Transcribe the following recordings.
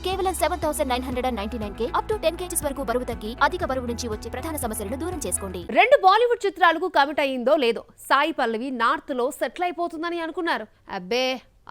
కేవలం 7,999K up to 10 kgs వరకు బరువు తగ్గి అధిక బరువు నుంచి వచ్చే ప్రధాన సమస్యలను దూరం చేసుకోండి. 2 బాలీవుడ్ చిత్రాలకు కమిట్ అయ్యిందో లేదో సాయి పల్లవి నార్త్ లో సెటిల్ అయిపోతుందని అనుకున్నారు. అబ్బే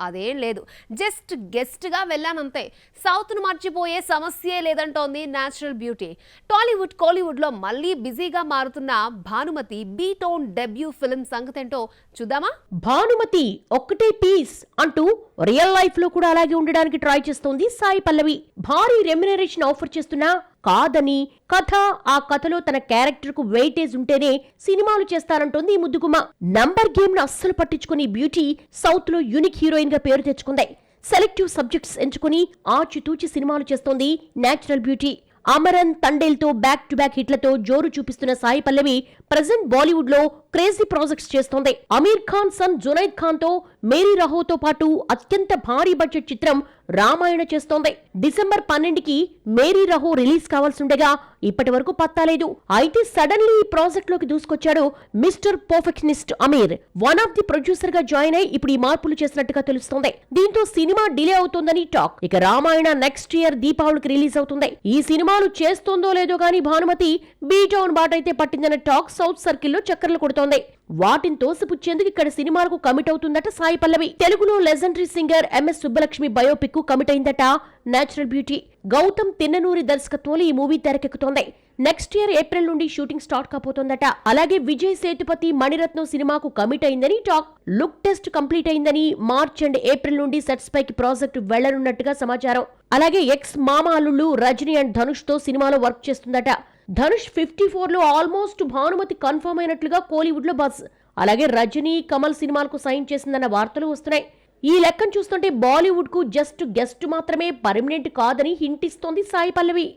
అదేం లేదు, జస్ట్ గెస్ట్ గా వెళ్ళానంతే. సౌత్ ను మర్చిపోయే సమస్యే లేదంటోంది నేచురల్ బ్యూటీ. టాలీవుడ్ కోలీవుడ్ లో మళ్ళీ బిజీగా మారుతున్న భానుమతి బీటోన్ డెబ్యూ ఫిల్మ్ సంగతేంటో చూద్దామా. భానుమతి ఒక్కటే పీస్ అంటూ రియల్ లైఫ్ లో కూడా అలాగే ఉండడానికి ట్రై చేస్తోంది సాయి పల్లవి. భారీ రెమ్యునరేషన్ ఆఫర్ చేస్తున్నా కాదని, కథ ఆ కథలో తన క్యారెక్టర్ కు వెయిటేజ్ ఉంటేనే సినిమాలు చేస్తానంటోంది ఈ ముద్దుగుమ్మ. నంబర్ గేమ్ ను అస్సలు పట్టించుకుని బ్యూటీ సౌత్ లో యూనిక్ హీరోయిన్ గా పేరు తెచ్చుకుంది. సెలెక్టివ్ సబ్జెక్ట్స్ ఎంచుకుని ఆచితూచి సినిమాలు చేస్తోంది నేచురల్ బ్యూటీ. అమరన్, తండేల్ తో బ్యాక్ టు బ్యాక్ హిట్లతో జోరు చూపిస్తున్న సాయి పల్లవి ప్రెజెంట్ బాలీవుడ్ లో క్రేజీ ప్రాజెక్ట్స్ చేస్తోంది. అమీర్ ఖాన్ సన్ జునైద్ ఖాన్ తో మేరీ రహోతో పాటు అత్యంత భారీ బడ్జెట్ చిత్రం రామాయణ చేస్తోంది. డిసెంబర్ 12కి మేరీ రహో రిలీజ్ కావాల్సిండగా ఇప్పటి వరకు పత్తాలేదు. అయితే సడన్లీ ఈ ప్రాజెక్ట్ లోకి దూసుకొచ్చాడు mister perfectionist Aamir. One of the producer గా జాయిన్ అయి ఇప్పుడు ఈ మార్పులు చేసినట్టుగా తెలుస్తోంది. దీంతో సినిమా డిలే అవుతోందని టాక్. ఇక రామాయణ నెక్స్ట్ ఇయర్ దీపావళికి రిలీజ్ అవుతుంది. ఈ సినిమాలు చేస్తోందో లేదో గానీ భానుమతి బీటౌన్ బాటైతే పట్టిందన్న టాక్ సౌత్ సర్కిల్లో చక్కర్లు కొడుతోంది. వాటిని తోసిపుచ్చేందుకు ఇక్కడ సినిమాలకు కమిట్ అవుతుందట సాయి పల్లవి. తెలుగులో legendary singer MS Subbalakshmi biopic కు కమిట్ అయిందట నేచురల్ బ్యూటీ. గౌతమ్ తిన్ననూరి దర్శకత్వంలో ఈ మూవీ తెరకెక్కుతోంది. నెక్స్ట్ ఇయర్ ఏప్రిల్ నుండి షూటింగ్ స్టార్ట్ కాబోతోందట. అలాగే విజయ్ సేతుపతి మణిరత్నం సినిమాకు కమిట్ అయిందని టాక్. లుక్ టెస్ట్ కంప్లీట్ అయిందని, మార్చ్ అండ్ ఏప్రిల్ నుండి సెట్స్ పైకి ప్రాజెక్ట్ వెళ్లనున్నట్టుగా సమాచారం. అలాగే ఎక్స్ మామ అల్లుళ్ళు రజనీ అండ్ ధనుష్ తో సినిమాలో వర్క్ చేస్తుందట. ధనుష్ 54లో ఆల్మోస్ట్ భానుమతి కన్ఫర్మ్ అయినట్లుగా కోలీవుడ్ లో బజ్. అలాగే రజనీ, కమల్ సినిమాలకు సైన్ చేసిందన్న వార్తలు వస్తున్నాయి. ఈ లెక్కను చూస్తుంటే బాలీవుడ్ కు జస్ట్ గెస్ట్ మాత్రమే, పర్మనెంట్ కాదని హింట్ ఇస్తోంది సాయి పల్లవి.